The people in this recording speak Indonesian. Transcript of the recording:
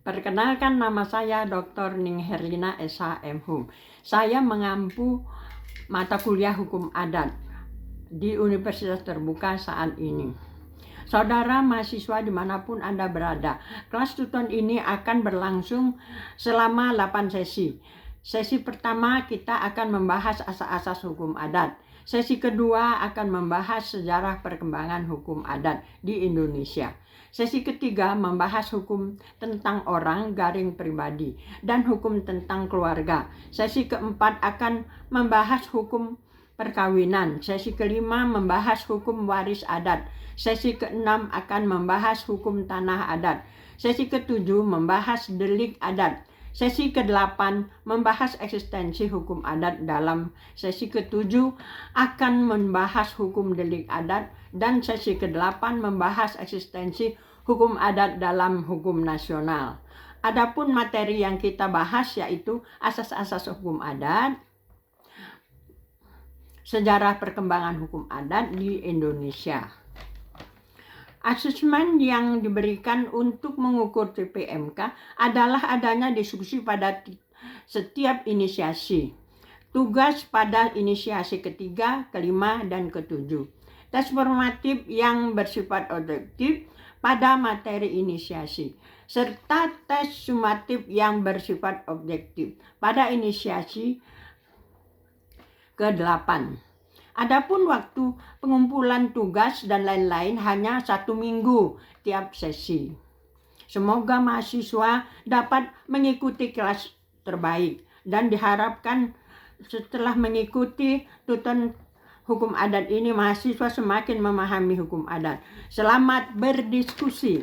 Perkenalkan, nama saya Dr. Ning Herlina SH.M.Hum. Saya mengampu mata kuliah hukum adat di Universitas Terbuka saat ini. Saudara mahasiswa dimanapun Anda berada, kelas tutor ini akan berlangsung selama 8 sesi. Sesi pertama kita akan membahas asas-asas hukum adat. Sesi kedua akan membahas sejarah perkembangan hukum adat di Indonesia. Sesi ketiga membahas hukum tentang orang garing pribadi dan hukum tentang keluarga. Sesi keempat akan membahas hukum perkawinan. Sesi kelima membahas hukum waris adat. Sesi keenam akan membahas hukum tanah adat. Sesi ketujuh membahas delik adat. Sesi ke-8 membahas eksistensi hukum adat. Dalam sesi ke-7 akan membahas hukum delik adat, dan sesi ke-8 membahas eksistensi hukum adat dalam hukum nasional. Adapun materi yang kita bahas yaitu asas-asas hukum adat, sejarah perkembangan hukum adat di Indonesia. Asesmen yang diberikan untuk mengukur TPMK adalah adanya diskusi pada setiap inisiasi, tugas pada inisiasi ketiga, kelima, dan ketujuh, tes formatif yang bersifat objektif pada materi inisiasi, serta tes sumatif yang bersifat objektif pada inisiasi ke-8. Adapun waktu pengumpulan tugas dan lain-lain hanya 1 minggu tiap sesi. Semoga mahasiswa dapat mengikuti kelas terbaik, dan diharapkan setelah mengikuti tutor hukum adat ini, mahasiswa semakin memahami hukum adat. Selamat berdiskusi.